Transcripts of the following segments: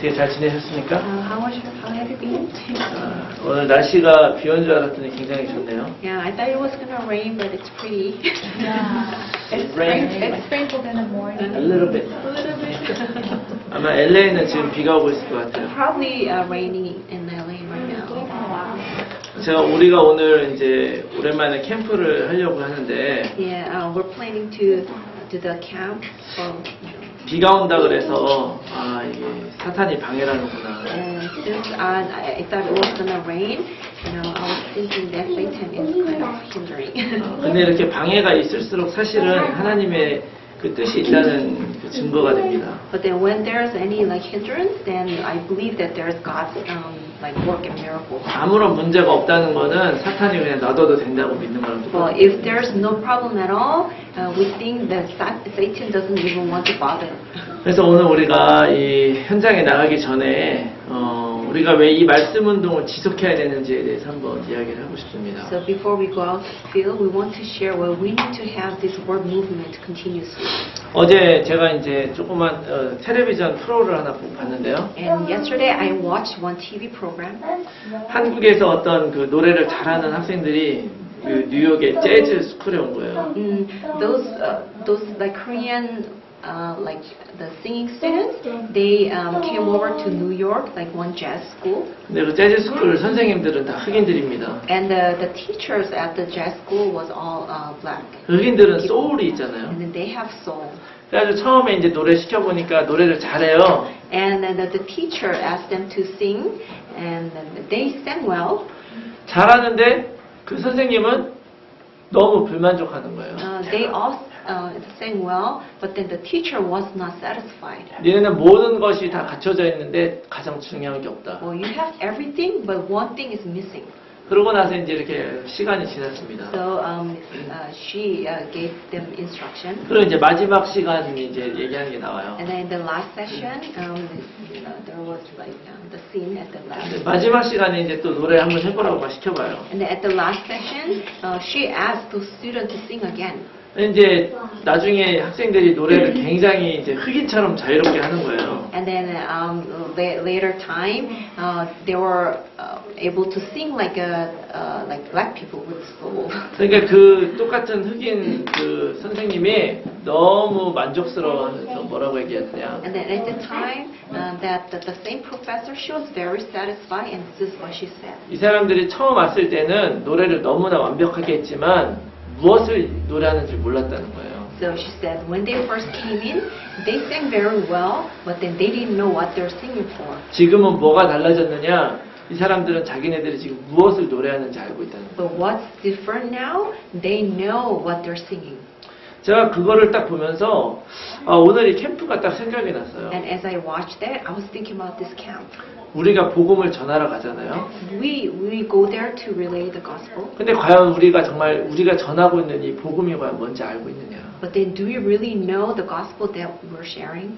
어떻게 잘 지내셨습니까? How have you been? 오늘 날씨가 비 온 줄 알았더니 굉장히 좋네요. Yeah, I thought it was gonna rain, but it's pretty. Yeah, It rained it's sprinkled in the morning. a little bit. A little bit. 아마 LA는 지금 비가 오고 있을 것 같아요. Probably raining in LA right now. 우리가 오늘 이제 오랜만에 캠프를 하려고 하는데 Yeah, we're planning to do the camp. 비가 온다 그래서 이게 사탄이 방해를 하는구나. And since I thought it was gonna rain, I was thinking that Satan is kind of hindering. 근데 이렇게 방해가 있을수록 사실은 하나님의 그 뜻이 있다는 그 증거가 됩니다. But then when there's any hindrance, then I believe that there's God's work and miracles. 아무런 문제가 없다는 거는 사탄이 그냥 놔둬도 된다고 믿는 거랑 Well, 똑같아요. if there's no problem at all, we think that Satan doesn't even want to bother. 그래서 오늘 우리가 이 현장에 나가기 전에 우리가 왜 이 말씀 운동을 지속해야 되는지에 대해서 한번 이야기를 하고 싶습니다. So before we go out to the field, we want to share why we need to have this word movement continuously. 어제 제가 이제 조그만 텔레비전 프로를 하나 봤는데요. And yesterday I watched one TV program. 한국에서 어떤 그 노래를 잘하는 학생들이 그 뉴욕의 재즈 스쿨에 온 거예요. Those Korean the singing students, they came over to New York, one jazz school. 근데 그 재즈 스쿨 선생님들은 다 흑인들입니다. And the teachers at the jazz school was all black. 흑인들은 소울이 있잖아요. And then they have soul. 그래가지고 처음에 이제 노래 시켜보니까 노래를 잘해요. And then the teacher asked them to sing, and then they sang well. 잘하는데 그 선생님은 너무 불만족하는 거예요. They all sang well, but then the teacher was not satisfied. 얘네는 모든 것이 다 갖춰져 있는데 가장 중요한 게 없다. Well, you have everything, but one thing is missing. 그러고 나서 이제 이렇게 시간이 지났습니다. So she gave them instruction. 그리고 이제 마지막 시간이 이제 얘기하는 게 나와요. And then in the last session, there was the scene at the last. 마지막 시간에 이제 또 노래 한번 해보라고 막 시켜봐요. And then at the last session, she asked the student to sing again. 이제 나중에 학생들이 노래를 굉장히 이제 흑인처럼 자유롭게 하는 거예요. And then later time, they were able to sing like black people with soul. 그러니까 그 똑같은 흑인 그 선생님이 너무 만족스러워하면서 뭐라고 얘기했냐? And then at the time that the same professor, she was very satisfied, and this is what she said. 이 사람들이 처음 왔을 때는 노래를 너무나 완벽하게 했지만 무엇을 노래하는지 몰랐다는 거예요. So she said when they first came in, they sang very well, but then they didn't know what they're singing for. 지금은 뭐가 달라졌느냐? 이 사람들은 자기네들이 지금 무엇을 노래하는지 알고 있다는 거예요. But what's different now? They know what they're singing. 제가 그거를 딱 보면서 오늘 이 캠프가 딱 생각이 났어요. And as I watched that, I was thinking about this camp. 우리가 복음을 전하러 가잖아요. We go there to relay the gospel. 근데 과연 우리가 정말 우리가 전하고 있는 이 복음이 과연 뭔지 알고 있느냐? But then do we really know the gospel that we're sharing?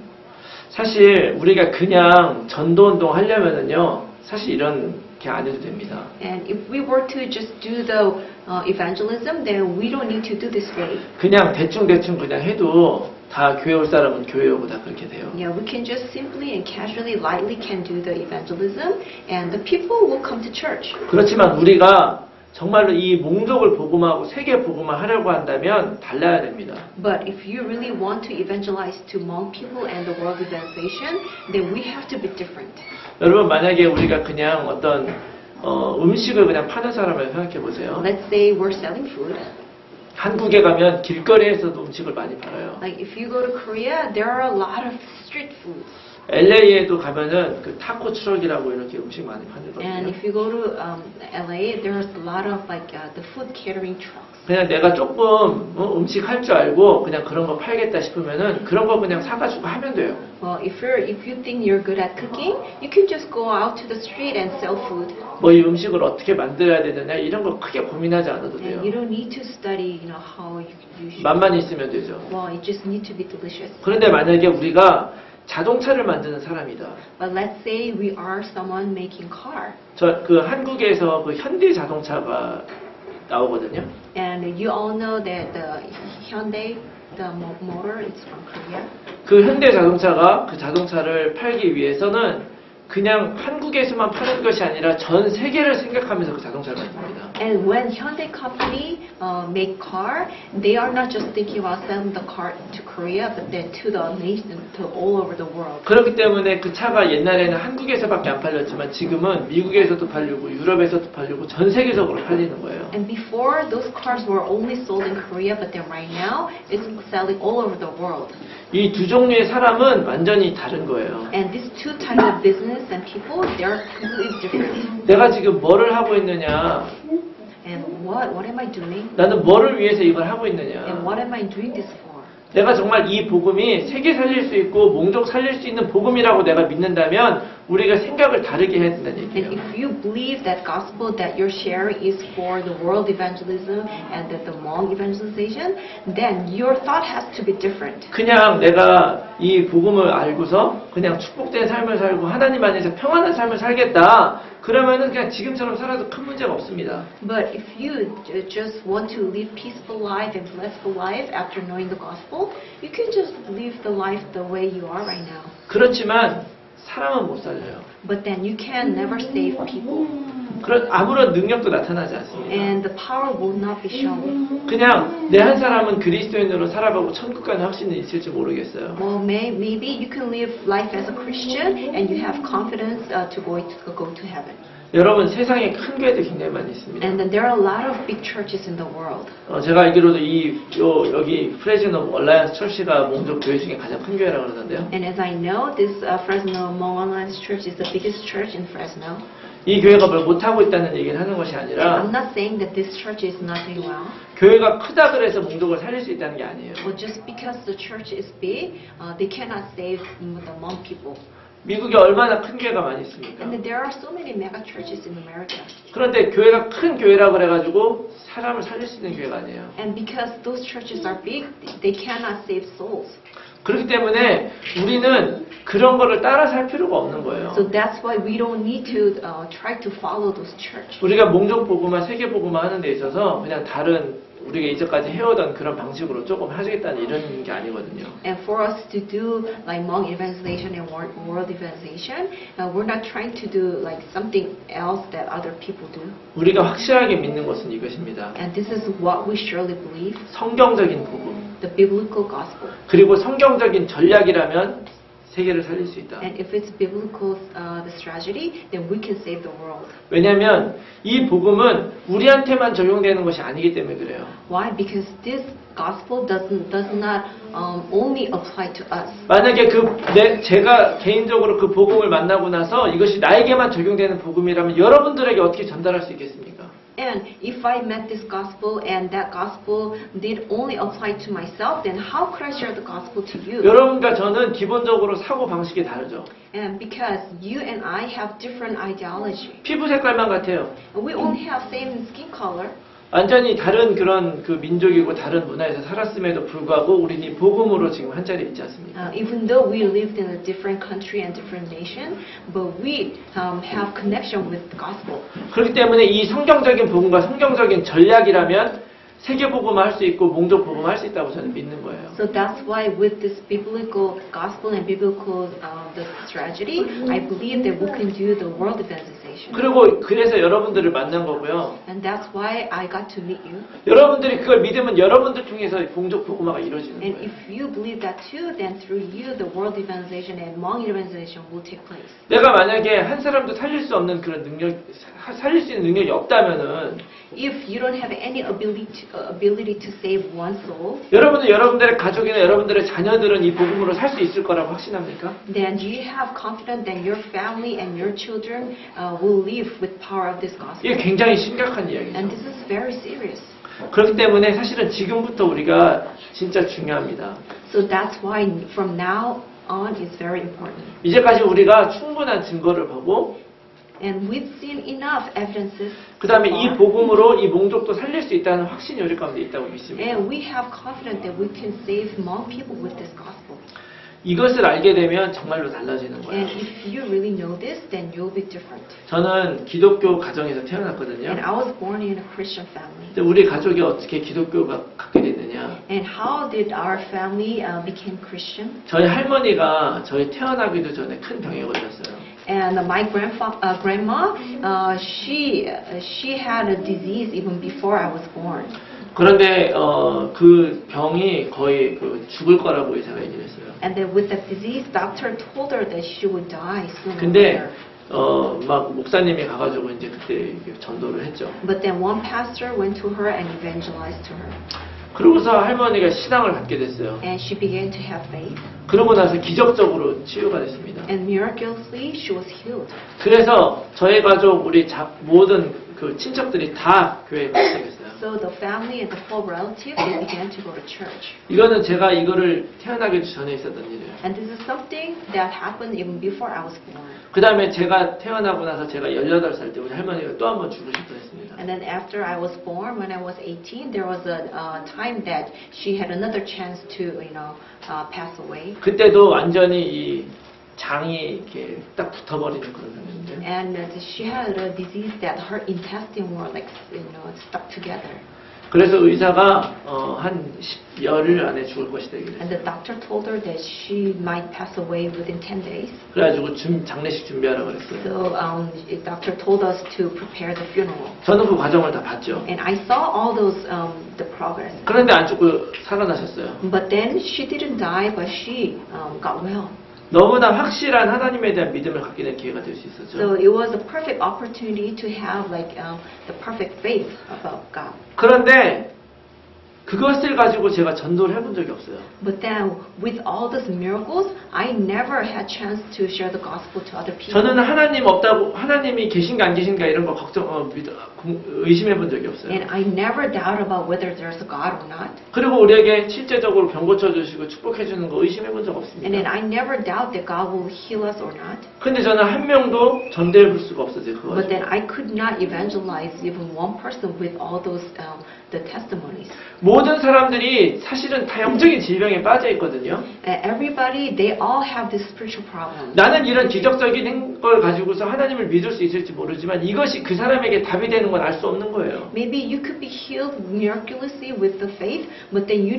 사실 우리가 그냥 전도 운동 하려면은요. 사실 이런 게 안 해도 됩니다. And if we were to just do the evangelism, then we don't need to do this way. 그냥 대충 그냥 해도 다 교회 올 사람은 교회 오고 다 그렇게 돼요. Yeah, we can just simply and casually, lightly can do the evangelism, and the people will come to church. 그렇지만 우리가 정말로 이 몽족을 복음하고 세계 복음을 하려고 한다면 달라야 됩니다. But if you really want to evangelize to Hmong people and the world evangelization, then we have to be different. 여러분 만약에 우리가 그냥 어떤 음식을 그냥 파는 사람을 생각해 보세요. Let's say we're selling food. 한국에 가면 길거리에서도 음식을 많이 팔아요. Like if you go to Korea, there are a lot of street foods. LA에도 가면은 그 타코 트럭이라고 이렇게 음식 많이 And 팔거든요. if you go to LA, there's a lot of the food catering trucks. 그냥 내가 조금 음식 할 줄 알고 그냥 그런 거 팔겠다 싶으면은 그런 거 그냥 사가지고 하면 돼요. Well, if you think you're good at cooking, you can just go out to the street and sell food. 뭐 이 음식을 어떻게 만들어야 되느냐 이런 거 크게 고민하지 않아도 돼요. And you don't need to study, how you should. 맛만 있으면 되죠. Well, it just needs to be delicious. 그런데 만약에 우리가 자동차를 만드는 사람이다. But let's say we are someone making car. 저 그 한국에서 그 현대 자동차가 나오거든요. And you all know that the Hyundai, the motor is from Korea. 그 현대 자동차가 그 자동차를 팔기 위해서는 그냥 한국에서만 파는 것이 아니라 전 세계를 생각하면서 그 자동차를 만듭니다. And when Hyundai company make car, they are not just thinking about selling the car to Korea, but then to the nation, to all over the world. 그렇기 때문에 그 차가 옛날에는 한국에서밖에 안 팔렸지만 지금은 미국에서도 팔리고 유럽에서도 팔리고 전 세계적으로 팔리는 거예요. And before, those cars were only sold in Korea, but then right now, it's selling all over the world. 이 두 종류의 사람은 완전히 다른 거예요. And these two types of business and people, they're completely different. 내가 지금 뭐를 하고 있느냐, And what am I doing? 나는 뭐를 위해서 이걸 하고 And 있느냐. what am I doing this for? 내가 정말 이 복음이 세계 살릴 수 있고 몽족 살릴 수 있는 복음이라고 내가 믿는다면 우리가 생각을 다르게 해야 된다는 And 얘기예요. if you believe that gospel that you're sharing is for the world evangelism and that the Hmong evangelization, then your thought has to be different. 그냥 내가 이 복음을 알고서 그냥 축복된 삶을 살고 하나님 안에서 평안한 삶을 살겠다. 그러면은 그냥 지금처럼 살아도 큰 문제가 없습니다. But if you just want to live peaceful life and blissful life after knowing the gospel, you can just live the life the way you are right now. 그렇지만 사람은 못 살려요. But then you can never save people. 그런 아무런 능력도 나타나지 않습니다. And the power will not be shown. 그냥 내 한 사람은 그리스도인으로 살아가고 천국 가는 확신이 있을지 모르겠어요. Well, maybe you can live life as a Christian and you have confidence to go to heaven. 여러분 세상에 큰 교회도 굉장히 많이 있습니다. And then there are a lot of big churches in the world. 제가 알기로도 여기 프레즈너 얼라이언스 철시가 몽족 교회 중에 가장 큰 교회라고 그러는데요. And as I know, this Fresno Hmong Alliance Church is the biggest church in Fresno. 이 교회가 뭘 못하고 있다는 얘기를 하는 것이 I'm 아니라 not saying that this church is not doing well. 교회가 크다 그래서 몽족을 살릴 수 있다는 게 아니에요. Well, just because the church is big, they cannot save the Hmong people. 미국에 얼마나 큰 교회가 많이 있습니까? And then there are so many mega churches in America. 그런데 교회가 큰 교회라고 그래가지고 사람을 살릴 수 있는 교회가 아니에요. And because those churches are big, they cannot save souls. 그렇기 때문에 우리는 그런 거를 따라 살 필요가 없는 거예요. So that's why we don't need to try to follow those church. 우리가 몽족 복음화, 세계 복음화 하는 데 있어서 그냥 다른 우리가 이제까지 해오던 그런 방식으로 조금 하겠다는 이런 게 아니거든요. And for us to do like Hmong evangelization and world evangelization, we're not trying to do like something else that other people do. 우리가 확실하게 믿는 것은 이것입니다. And this is what we surely believe, 성경적인 복음, the biblical gospel. 그리고 성경적인 전략이라면 세계를 살릴 수 있다. And if it's biblical the strategy, then we can save the world. 왜냐하면 이 복음은 우리한테만 적용되는 것이 아니기 때문에 그래요. Why? Because this gospel does not only apply to us. 만약에 제가 개인적으로 그 복음을 만나고 나서 이것이 나에게만 적용되는 복음이라면 여러분들에게 어떻게 전달할 수 있겠습니까? And if I met this gospel and that gospel did only apply to myself, then how could I share the gospel to you? 여러분과 저는 기본적으로 사고 방식이 다르죠. And because you and I have different ideology. 피부 색깔만 같아요. And we only have same skin color. 완전히 다른 그런 그 민족이고 다른 문화에서 살았음에도 불구하고 우리는 이 복음으로 지금 한 자리에 있지 않습니까? Even though we lived in a different country and different nation, but we have connection with the gospel. 그렇기 때문에 이 성경적인 복음과 성경적인 전략이라면 세계 복음 할 수 있고 몽족 복음 할 수 있다고 저는 믿는 거예요. So that's why with this biblical gospel and biblical the strategy, I believe that we can do the world evangelization. 그리고 그래서 여러분들을 만난 거고요. And that's why I got to meet you. 여러분들이 그걸 믿으면 여러분들 통해서 몽족 복음화가 이루어지는 And 거예요. if you believe that too, then through you the world evangelization and Hmong evangelization will take place. 내가 만약에 한 사람도 살릴 수 없는 그런 능력, 살릴 수 있는 능력이 없다면은 If you don't have any ability to save one soul, 여러분들의 가족이나 여러분들의 자녀들은 이 복음으로 살 수 있을 거라고 확신합니까? then do you have confidence that your family and your children will live with power of this gospel? 이게 굉장히 심각한 이야기죠. And this is very serious. 그렇기 때문에 사실은 지금부터 우리가 진짜 중요합니다. So that's why from now on is very important. 이제까지 우리가 충분한 증거를 보고 And we've seen enough evidences. 그 다음에 so 이 far. 복음으로 이 몽족도 살릴 수 있다는 확신이 우리 가운데 있다고 믿습니다. And we have confidence that we can save Hmong people with this gospel. 이것을 알게 되면 정말로 달라지는 거예요. And if you really know this, then you'll be different. 저는 기독교 가정에서 태어났거든요. And I was born in a Christian family. 근데 우리 가족이 어떻게 기독교가 갖게 됐느냐? And how did our family become Christian? 저희 할머니가 저희 태어나기도 전에 큰 병에 걸렸어요. And my grandma, she had a disease even before I was born. 그런데 그 병이 거의 죽을 거라고 의사가 얘기를 했어요. And then with that disease, doctor told her that she would die sooner or 근데 later. 막 목사님이 가가지고 이제 그때 이렇게 전도를 했죠. But then one pastor went to her and evangelized to her. 그러고서 할머니가 신앙을 갖게 됐어요. And she began to have faith. 그러고 나서 기적적으로 치유가 됐습니다. And miraculously, she was healed. 그래서 저희 가족, 우리 모든 그 친척들이 다 교회에 가기 시작했어요. So the family and the whole relative, they began to go to church. 이거는 제가 이거를 태어나기 전에 있었던 일이에요. And this is something that happened even before I was born. 그 다음에 제가 태어나고 나서 제가 18살 때 우리 할머니가 또 한 번 죽으셨다 했습니다. And then after I was born, when I was 18, there was a time that she had another chance to, pass away. 그때도 완전히 이 장이 이렇게 딱 붙어버리는 그런 상황인데. And she had a disease that her intestine were like, stuck together. 그래서 의사가 한 열흘 안에 죽을 것이다 얘기를 And 했어요. the doctor told her that she might pass away within 10 days. 그래가지고 장례식 준비하라고 그랬어요. So the doctor told us to prepare the funeral. 저는 그 과정을 다 봤죠. And I saw all those, the progress. 그런데 안 죽고 살아나셨어요. But then she didn't die, but she got well. 너무나 확실한 하나님에 대한 믿음을 갖게 된 기회가 될 수 있었죠. So it was a perfect opportunity to have the perfect faith about God. 그런데 그것을 가지고 제가 전도를 해본 적이 없어요. But then with all these miracles, I never had chance to share the gospel to other people. 저는 하나님 없다고, 하나님이 계신가 안 계신가 이런 거 의심해 본 적이 없어요. And I never doubt about whether there's a God or not. 그리고 우리에게 실제적으로 병 고쳐주시고 축복해 주는 거 의심해 본 적 And 없습니다. then I never doubt that God will heal us or not. 근데 저는 한 명도 전도해 볼 수가 없었어요. 그거 But 가지고. then I could not evangelize even one person with all those the testimonies. 모든 사람들이 사실은 다 영적인 질병에 빠져 있거든요. Everybody, they all have this spiritual problem. 나는 이런 기적적인 걸 가지고서 하나님을 믿을 수 있을지 모르지만 이것이 그 사람에게 답이 되는 건 알 수 없는 거예요. Maybe you could be healed miraculously with the faith, but then you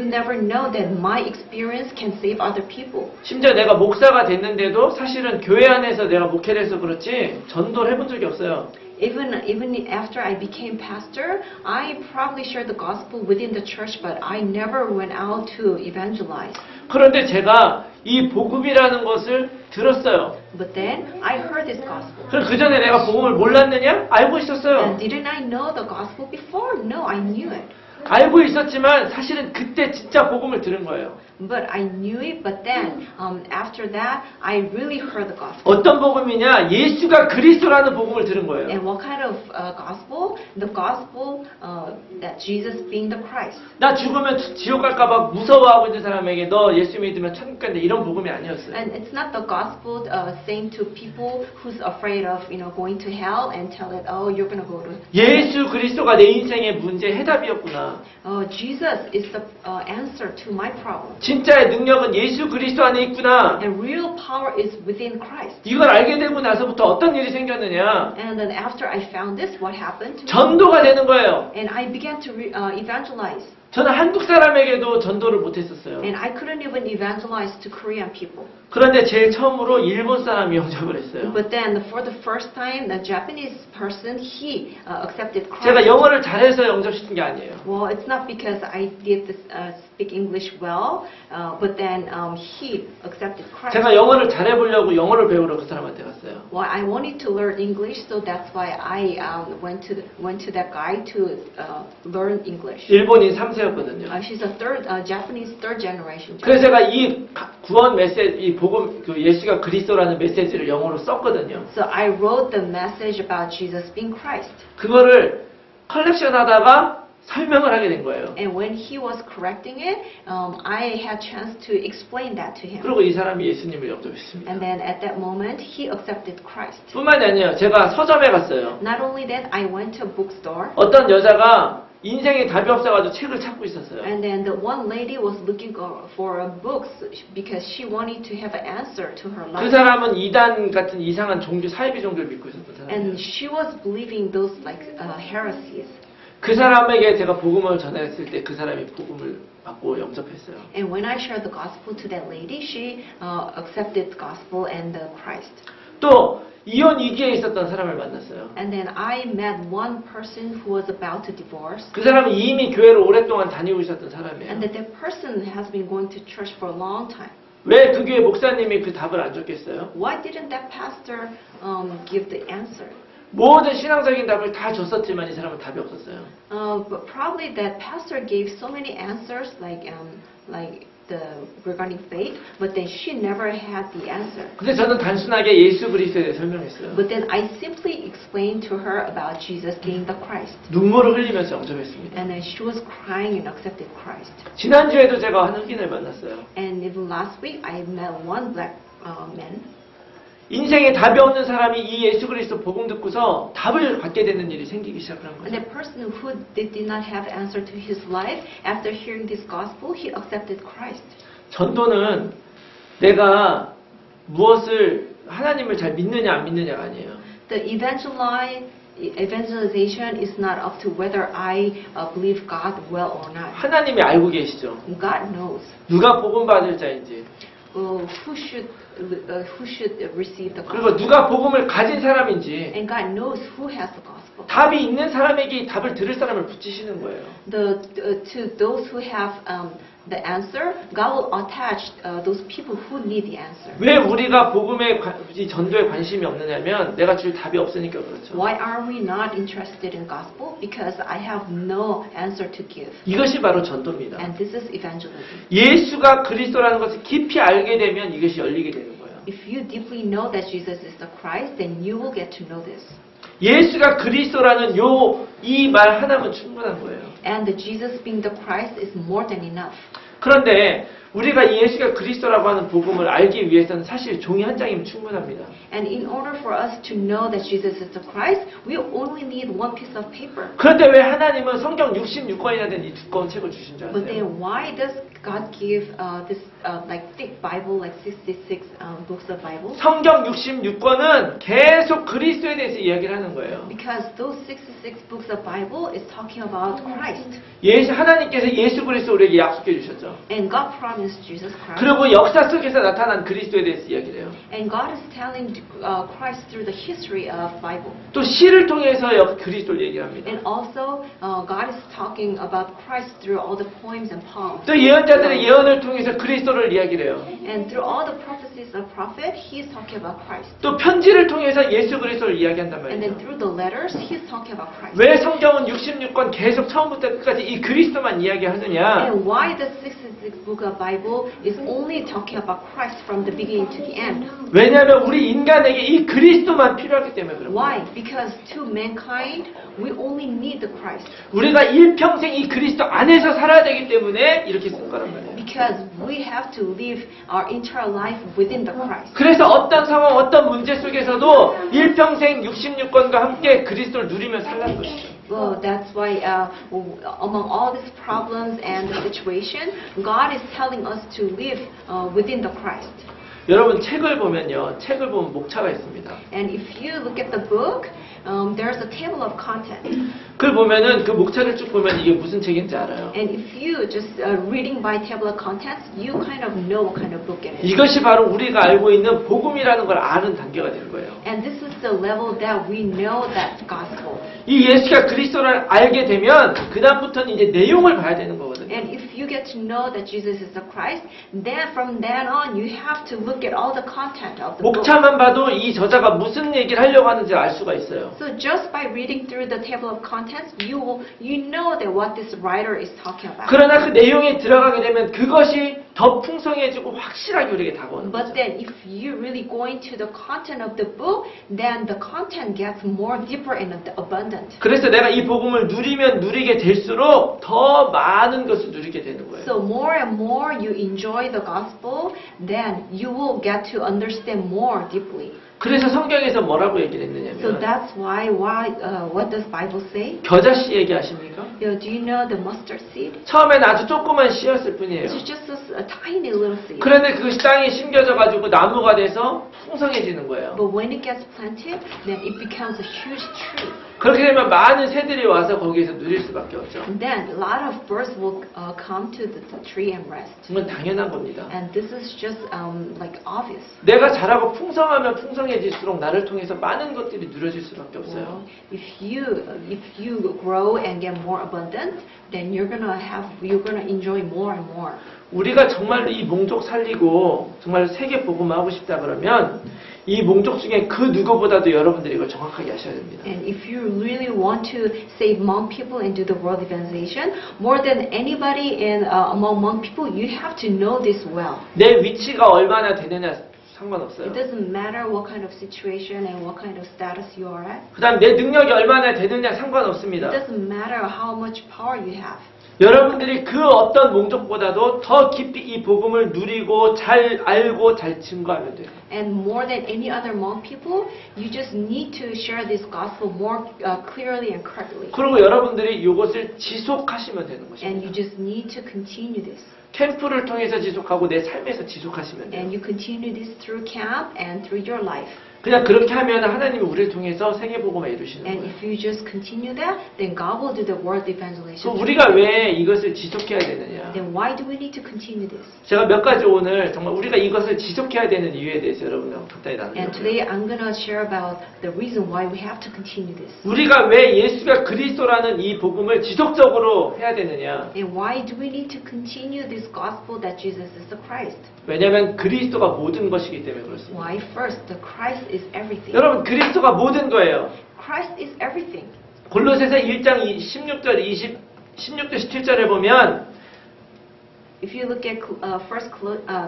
never know that my experience can save other people. 심지어 내가 목사가 됐는데도 사실은 교회 안에서 내가 목회를 해서 그렇지 전도를 해본 적이 없어요. Even after I became pastor, I probably shared the gospel within the church, but I never went out to evangelize. 그런데 제가 이 복음이라는 것을 들었어요. But then I heard this gospel. 그럼 그 전에 내가 복음을 몰랐느냐? 알고 있었어요. And didn't I know the gospel before? No, I knew it. 알고 있었지만 사실은 그때 진짜 복음을 들은 거예요. But I knew it, but then after that, I really heard the gospel. 어떤 복음이냐? 예수가 그리스도라는 복음을 들은 거예요. And what kind of gospel? The gospel that Jesus being the Christ. 나 죽으면 지옥 갈까 봐 무서워하고 있는 사람에게 너 예수 믿으면 천국 간다 이런 복음이 아니었어요. And it's not the gospel saying to people who's afraid of going to hell and tell it, oh, you're gonna go to. 예수 그리스도가 내 인생의 문제 해답이었구나. Jesus is the answer to my problem. 진짜의 능력은 예수 그리스도 안에 있구나. And real power is within Christ. 이걸 알게 되고 나서부터 어떤 일이 생겼느냐? And then after I found this, what happened to me? 전도가 되는 거예요. And I began to evangelize. 저는 한국 사람에게도 전도를 못했었어요. And I couldn't even evangelize to Korean people. 그런데 제일 처음으로 일본 사람이 영접을 했어요. But then for the first time, the Japanese person, he accepted Christ. 제가 영어를 잘해서 영접시킨 게 아니에요. Well, it's not because I did this, speak English well, but then he accepted Christ. 제가 영어를 잘해보려고 영어를 배우러 그 사람한테 갔어요. Well, I wanted to learn English, so that's why I went to that guy to learn English. 일본인 3세였거든요. She's a Japanese third generation. 그래서 제가 이 구원 메시지, 이 복음, 그 예수가 그리스도라는 메시지를 영어로 썼거든요. So I wrote the message about Jesus being Christ. 그거를 컬렉션 하다가 설명을 하게 된 거예요. And when he was correcting it, I had chance to explain that to him. 그리고 이 사람이 예수님을 영접했습니다. And then at that moment, he accepted Christ. 뿐만이 아니에요. 제가 서점에 갔어요. Not only that, I went to a bookstore. 어떤 여자가 인생에 답이 없어가지고 책을 찾고 있었어요. And then the one lady was looking for books because she wanted to have an answer to her 그 life. 사람은 이단 같은 이상한 종교, 사이비 종교를 믿고 있었던 사람이에요. And she was believing those like heresies. 그 사람에게 제가 복음을 전했을 때 그 사람이 복음을 받고 영접했어요. And when I shared the gospel to that lady, she accepted the gospel and the Christ. 또 이혼 위기에 있었던 사람을 만났어요. And then I met one person who was about to divorce. 그 사람은 이미 교회를 오랫동안 다니고 있었던 사람이에요. And that person has been going to church for a long time. 왜 그 교회 목사님이 그 답을 안 줬겠어요? Why didn't that pastor give the answer? 모든 신앙적인 답을 다 줬었지만 이 사람은 답이 없었어요. But probably that pastor gave so many answers, like the regarding faith, but then she never had the answer. 근데 저는 단순하게 예수 그리스도에 대해 설명했어요. But then I simply explained to her about Jesus being the Christ. 눈물을 흘리면서 영접했습니다. And then she was crying and accepted Christ. 지난주에도 제가 한 흑인을 만났어요. And even last week I met one black man. 인생에 답이 없는 사람이 이 예수 그리스도 복음 듣고서 답을 받게 되는 일이 생기기 시작한 And 거예요. the person who did not have answer to his life, after hearing this gospel, he accepted Christ. 전도는 내가 무엇을 하나님을 잘 믿느냐 안 믿느냐가 아니에요. The evangelization is not up to whether I believe God well or not. 하나님이 알고 계시죠. God knows 누가 복음 받을 자인지, who should receive the 그리고 gospel. 누가 복음을 가진 사람인지, And God knows who has the gospel. 답이 있는 사람에게 이 답을 들을 사람을 붙이시는 거예요. To those who have the answer, God will attach those people who need the answer. 왜 우리가 복음에 이 전도에 관심이 없느냐면 내가 줄 답이 없으니까 그렇죠. Why are we not interested in gospel? Because I have no answer to give. 이것이 바로 전도입니다. And this is evangelism. 예수가 그리스도라는 것을 깊이 알게 되면 이것이 열리게 되는 거예요. If you deeply know that Jesus is the Christ, then you will get to know this. 예수가 그리스도라는 이 말 하나면 충분한 거예요. And the Jesus being the Christ is more than enough. 그런데 우리가 이 예수가 그리스도라고 하는 복음을 알기 위해서는 사실 종이 한 장이면 충분합니다. And in order for us to know that Jesus is the Christ, we only need one piece of paper. 그런데 왜 하나님은 성경 66권이나 된 이 두꺼운 책을 주신 줄 But 아세요? then why does God give this like thick Bible, like 66 books of Bible? 성경 66권은 계속 그리스도에 대해서 이야기를 하는 거예요. Because those 66 books of Bible is talking about Christ. 하나님께서 예수 그리스도 우리에게 약속해 주셨죠. And God promised Jesus Christ. 그리고 역사 속에서 나타난 그리스도에 대해서 이야기를 해요. And God is telling Christ through the history of Bible. 또 시를 통해서 그리스도를 얘기합니다. And also God is talking about Christ through all the poems and poems. 또 예언자들의 예언을 통해서 그리스도를 이야기를 해요. And through all the prophecies of prophet, he is talking about Christ. 또 편지를 통해서 예수 그리스도를 이야기한단 And then 말이죠. through the letters, he is talking about Christ. 왜 성경은 66권 계속 처음부터 끝까지 이 그리스도만 이야기하느냐? And why the 66 book of Bible is only talking about Christ from the beginning to the end? 왜냐하면 우리 인간에게 이 그리스도만 필요하기 때문에 그런 거예요. Why? Because to mankind, we only need the Christ. 우리가 일평생 이 그리스도 안에서 살아야 되기 때문에 이렇게 쓴 거란 말이에요. Because we have to live our entire life within the Christ. 그래서 어떤 상황, 어떤 문제 속에서도 일평생 66권과 함께 그리스도를 누리며 살라는 것이죠. Well, that's why among all these problems and the situation, God is telling us to live within the Christ. 여러분 책을 보면요. 책을 보면 목차가 있습니다. And if you look at the book, there's a table of contents. 그걸 보면은 그 목차를 쭉 보면 이게 무슨 책인지 알아요. And if you just reading by table of contents, you kind of know what kind of book it is. 이것이 바로 우리가 알고 있는 복음이라는 걸 아는 단계가 되는 거예요. And this is the level that we know that gospel. 이 예수가 그리스도를 알게 되면 그 다음부터는 이제 내용을 봐야 되는 거거든요. And if you get to know that Jesus is the Christ, then from then on you have to look at all the content of the book. 목차만 봐도 이 저자가 무슨 얘기를 하려고 하는지 알 수가 있어요. So just by reading through the table of contents, you know that what this writer is talking about. 그러나 그 내용에 들어가게 되면 그것이 더 풍성해지고 확실하게 우리에게 다가오는 But 거죠. then if you really go into the content of the book, then the content gets more deeper and abundant. 그래서 내가 이 복음을 누리면 누리게 될수록 더 많은 것을 누리게 되는 거예요. So more and more you enjoy the gospel, then you will get to understand more deeply. 그래서 성경에서 뭐라고 얘기를 So 했느냐면 that's why what does Bible say? 겨자씨 얘기하십니까? Do you know the mustard seed? 처음엔 아주 조그만 씨였을 뿐이에요. It's just a tiny little seed. 그런데 그것이 땅에 심겨져 가지고 나무가 돼서 풍성해지는 거예요. But when it gets planted, then it becomes a huge tree. 그렇게 되면 많은 새들이 와서 거기에서 누릴 수밖에 없죠. And then a lot of birds will come to the tree and rest. 정말 당연한 겁니다. And this is just like obvious. 내가 자라고 풍성하면 풍성해질수록 나를 통해서 많은 것들이 누려질 수밖에 없어요. If you grow and get more abundant, then you're gonna enjoy more and more. 우리가 정말 이 몽족 살리고 정말 세계 복음을 하고 싶다 그러면 이 몽족 중에 그 누구보다도 여러분들이 이걸 정확하게 하셔야 됩니다. And if you really want to save Hmong people and do the world evangelization, more than anybody among Hmong people, you have to know this well. 내 위치가 얼마나 되느냐 상관없어요. It doesn't matter what kind of situation and what kind of status you are at. 그다음 내 능력이 얼마나 되느냐 It 상관없습니다. doesn't matter how much power you have. 여러분들이 그 어떤 몽족보다도 더 깊이 이 복음을 누리고 잘 알고 잘 증거하면 돼요. And more than any other Hmong people, you just need to share this gospel more clearly and correctly. 그리고 여러분들이 이것을 지속하시면 되는 And you 것입니다. just need to continue this. 캠프를 통해서 지속하고 내 삶에서 지속하시면 돼요. And you continue this through camp and through your life. 그냥 그렇게 하면 하나님이 우리를 통해서 세계복음을 이루시는 And 거예요. if you just continue that, then God will do the world evangelization. 그럼 우리가 왜 이것을 지속해야 되느냐? Then why do we need to continue this? 제가 몇 가지 오늘 정말 우리가 이것을 지속해야 되는 이유에 대해서 여러분과 간단히 And 나누려고요. today I'm going to share about the reason why we have to continue this. 우리가 왜 예수가 그리스도라는 이 복음을 지속적으로 해야 되느냐? And why do we need to continue this gospel that Jesus is the Christ? 왜냐하면 그리스도가 모든 것이기 때문에 그렇습니다. Why first? The Christ is everything. 여러분 그리스도가 모든 거예요. Christ is everything. 골로새서 1장 16절 17절에 보면 If you look at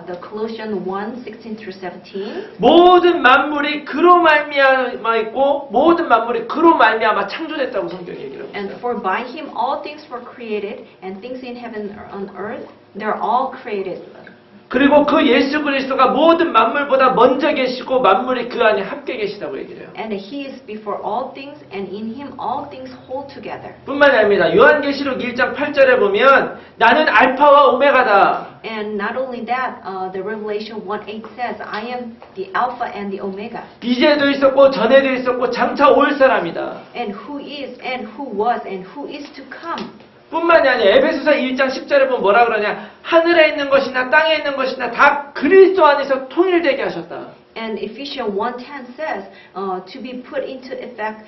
the Colossians 1, 16 through 17, 모든 만물이 그로 말미암아 있고 모든 만물이 그로 말미암아 창조됐다고 성경이 얘기를 하고 and 있어요. for by him all things were created, and things in heaven and on earth, they're all created. 그리고 그 예수 그리스도가 모든 만물보다 먼저 계시고 만물이 그 안에 함께 계시다고 얘기를 해요. And he is before all things, and in him all things hold together. 뿐만이 아닙니다. 요한계시록 1장 8절에 보면 나는 알파와 오메가다. And not only that, the Revelation 1:8 says, I am the Alpha and the Omega, 이제도 있었고 전에도 있었고 장차 올 사람이다. and who is, and who was, and who is to come. 뿐만이 아니라 에베소서 1장 10절에 보면 뭐라 그러냐? 하늘에 있는 것이나 땅에 있는 것이나 다 그리스도 안에서 통일되게 하셨다. And Ephesians 1:10 says, to be put into effect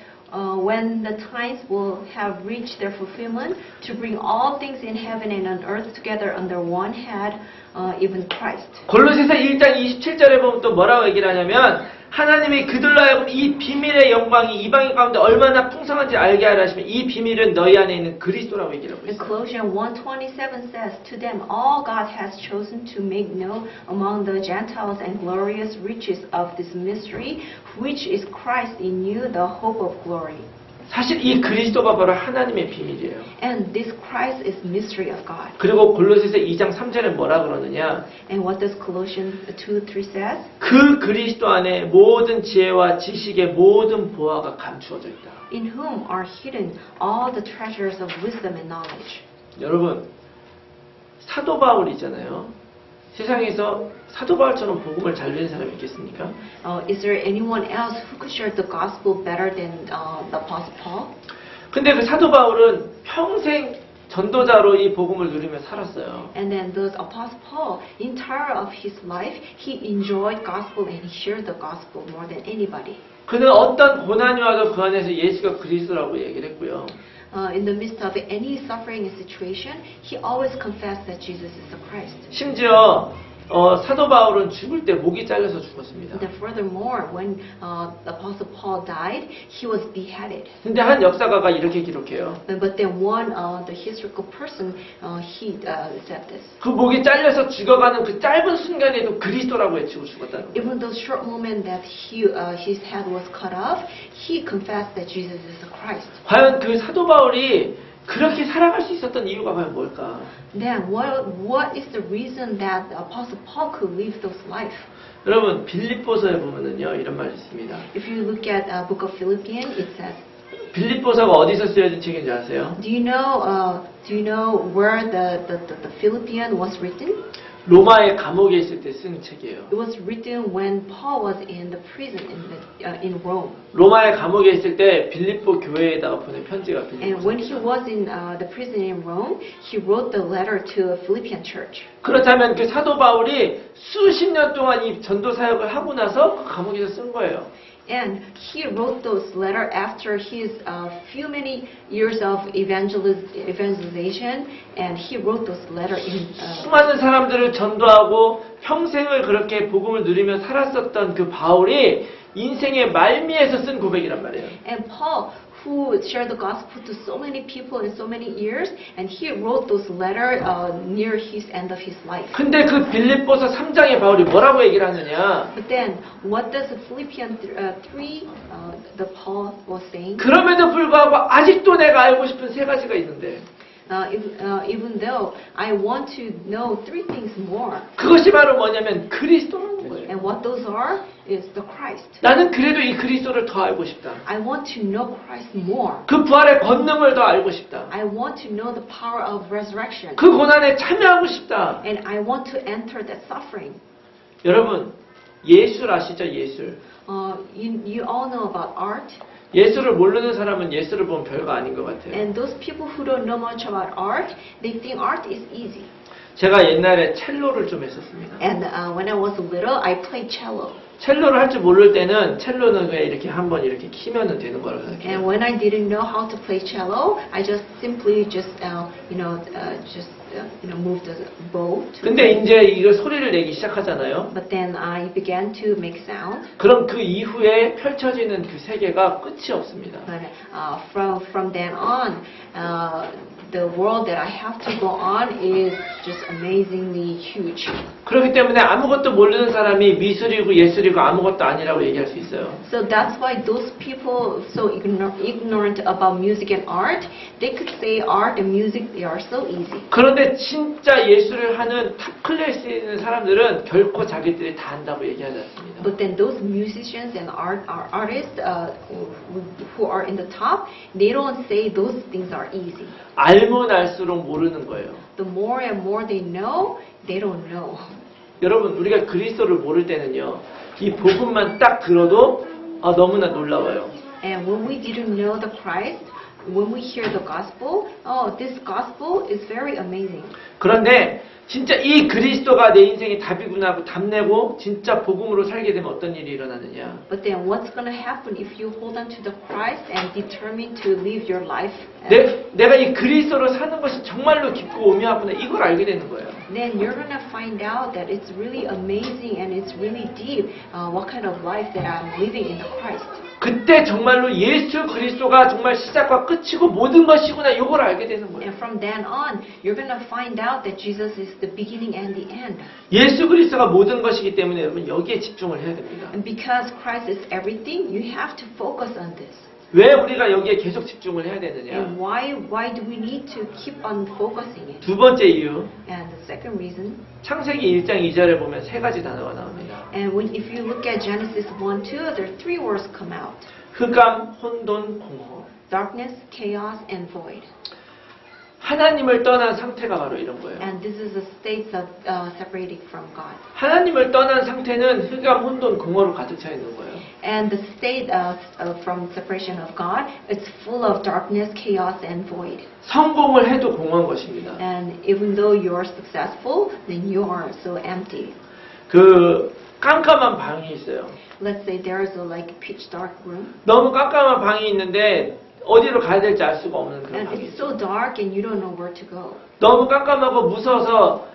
when the times will have reached their fulfillment, to bring all things in heaven and on earth together under one head, even Christ. 골로새서 1장 27절에 보면 또 뭐라고 얘기를 하냐면 하나님이 그들로 하여금 이 비밀의 영광이 이방인 가운데 얼마나 풍성한지 알게 하려 하시면 이 비밀은 너희 안에 있는 그리스도라고 얘기를 하고 And 있어요. Colossians 1:27 says, to them all God has chosen to make known among the Gentiles and glorious riches of this mystery, which is Christ in you, the hope of glory. 사실 이 그리스도가 바로 하나님의 비밀이에요. And this Christ is mystery of God. 그리고 골로새서 2장 3절에 뭐라 그러느냐? And what does Colossians 2:3 says? 그 그리스도 안에 모든 지혜와 지식의 모든 보화가 감추어져 있다. In whom are hidden all the treasures of wisdom and knowledge. 여러분, 사도 바울이 있잖아요. 세상에서 사도 바울처럼 복음을 잘 내는 사람이 있겠습니까? Is there anyone else who could share the gospel better than the Apostle Paul? 근데 그 사도 바울은 평생 전도자로 이 복음을 누리며 살았어요. And then the Apostle Paul, entire of his life, he enjoyed gospel and he shared the gospel more than anybody. 그는 어떤 고난이 와도 그 안에서 예수가 그리스도라고 얘기를 했고요. In the midst of any suffering and situation, he always confessed that Jesus is the Christ. 심지어 사도 바울은 죽을 때 목이 잘려서 죽었습니다. And then furthermore, when the Apostle Paul died, he was beheaded. 근데 한 역사가가 이렇게 기록해요. But then one, the historical person, he said this. 그 목이 잘려서 죽어가는 그 짧은 순간에도 그리스도라고 외치고 죽었다는 거예요. Even the short moment that his head was cut off, he confessed that Jesus is the Christ. 과연 그 사도 바울이 그렇게 살아갈 수 있었던 이유가 과연 뭘까? Then what is the reason that the Apostle Paul could live those life? 여러분 빌립보서에 보면은요 이런 말이 있습니다. If you look at book of Philippians, it says, 빌립보서가 어디서 쓰여진 책인지 아세요? do you know where the Philippians was written? 로마의 감옥에 있을 때 쓴 책이에요. It was written when Paul was in the prison in Rome. 로마의 감옥에 있을 때 빌립보 교회에다가 보낸 편지가 And when he 빌립보서였어요. was in the prison in Rome, he wrote the letter to a Philippian church. 그렇다면 그 사도 바울이 수십 년 동안 이 전도 사역을 하고 나서 그 감옥에서 쓴 거예요. And he wrote those letters after his few many years of evangelization, and he wrote those letters in. 수많은 사람들을 전도하고 평생을 그렇게 복음을 누리며 살았었던 그 바울이 인생의 말미에서 쓴 고백이란 말이에요. And Paul, who shared the gospel to so many people in so many years, and he wrote those letters near his end of his life. 근데 그 빌립보서 3장에 바울이 뭐라고 얘기를 하느냐? But then, what does Philippians 3, the Paul was saying? 그럼에도 불구하고 아직도 내가 알고 싶은 세 가지가 있는데 Even though I want to know three things more, 그것이 바로 뭐냐면 그리스도라는 거예요. and what those are is the Christ. 나는 그래도 이 그리스도를 더 알고 싶다. I want to know Christ more. 그 부활의 권능을 더 알고 싶다. I want to know the power of resurrection. 그 고난에 참여하고 싶다. And I want to enter that suffering. 여러분, 예술 아시죠? 예술. You all know about art. 예술을 모르는 사람은 예술을 보면 별거 아닌 것 같아요. And those people who don't know much about art, they think art is easy. 제가 옛날에 첼로를 좀 했었습니다. And when I was little, I played cello. 첼로를 할 줄 모를 때는 첼로는 그냥 이렇게 한번 이렇게 키면은 되는 거라고 And 생각해요. when I didn't know how to play cello, I just simply moved the bow. 근데 이제 이거 소리를 내기 시작하잖아요. But then I began to make sound. 그럼 그 이후에 펼쳐지는 그 세계가 끝이 없습니다. But from then on, the world that I have to go on is just amazingly huge. 그렇기 때문에 아무것도 모르는 사람이 미술이고 예술이고 아무것도 아니라고 얘기할 수 있어요. So that's why those people so ignorant about music and art, they could say art and music, they are so easy. 그런데 진짜 예술을 하는 탑 클래스에 있는 사람들은 결코 자기들이 다 한다고 얘기하지 않습니다. But then those musicians and artists who are in the top, they don't say those things are easy. 알면 알수록 모르는 거예요. The more and more they know, they don't know. 여러분, 우리가 그리스도를 모를 때는요, 이 복음만 딱 들어도 너무나 놀라워요. And when we didn't know the Christ, when we hear the gospel, oh, this gospel is very amazing. 그런데 진짜 이 그리스도가 내 인생의 답이구나 하고 답내고 진짜 복음으로 살게 되면 어떤 일이 일어나느냐. But then what's going to happen if you hold on to the Christ and determine to live your life? 내가 이 그리스도로 사는 것이 정말로 깊고 오묘하구나 이걸 알게 되는 거예요. Then you're going to find out that it's really amazing and it's really deep what kind of life that I'm living in the Christ. 그때 정말로 예수 그리스도가 정말 시작과 끝이고 모든 것이구나 이걸 알게 되는 거예요. And from then on, you're going to find out that Jesus is the beginning and the end. 예수 그리스도가 모든 것이기 때문에 여러분 여기에 집중을 해야 됩니다. And because Christ is everything, you have to focus on this. 왜 우리가 여기에 계속 집중을 해야 되느냐? And why do we need to keep on focusing it? 두 번째 이유, And the second reason, 창세기 1장 2절에 보면 세 가지 단어가 나옵니다. and if you look at Genesis 1, 2, there are three words come out. 흑암, 혼돈, 공허. Darkness, chaos, and void. 하나님을 떠난 상태가 바로 이런 거예요. And this is a state of separating from God. 하나님을 떠난 상태는 흑암, 혼돈, 공허로 가득 차 있는 거예요. And the state from separation of God, it's full of darkness, chaos, and void. 성공을 해도 공허한 것입니다. And even though you are successful, then you are so empty. 그 깜깜한 방이 있어요. Let's say there is a pitch dark room, 너무 깜깜한 방이 있는데 어디로 가야 될지 알 수가 없는 그런 and 방이 it's 있어요. so dark and you don't know where to go. 너무 깜깜하고 무서워서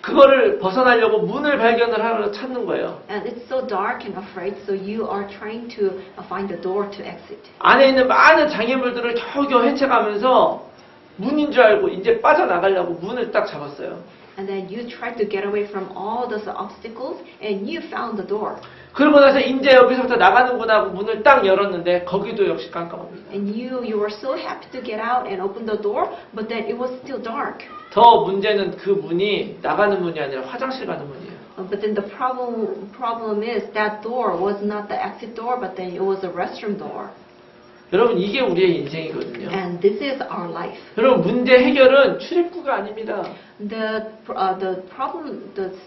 그거를 벗어나려고 문을 발견을 하러 찾는 거예요. And it's so dark and afraid, so you are trying to find the door to exit. 안에 있는 많은 장애물들을 겨우겨우 헤쳐가면서 문인 줄 알고 이제 빠져나가려고 문을 딱 잡았어요. And then you try to get away from all those obstacles, and you found the door. 그러고 나서 이제 여기서부터 나가는구나 하고 문을 딱 열었는데 거기도 역시 깜깜합니다. And you were so happy to get out and open the door, but then it was still dark. 더 문제는 그 문이 나가는 문이 아니라 화장실 가는 문이에요. But then the problem is that door was not the exit door, but then it was a restroom door. 여러분 이게 우리의 인생이거든요. And this is our life. 여러분 문제 해결은 출입구가 아닙니다. The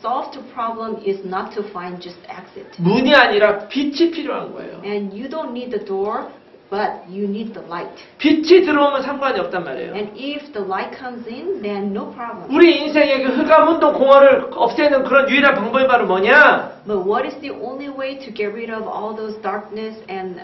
solved problem is not to find just exit. 문이 아니라 빛이 필요한 거예요. And you don't need the door, but you need the light. 빛이 들어오면 상관이 없단 말이에요. And if the light comes in, then no problem. 우리 인생의 그 흑암 운동 공허를 없애는 그런 유일한 방법이 바로 뭐냐? But what is the only way to get rid of all those darkness and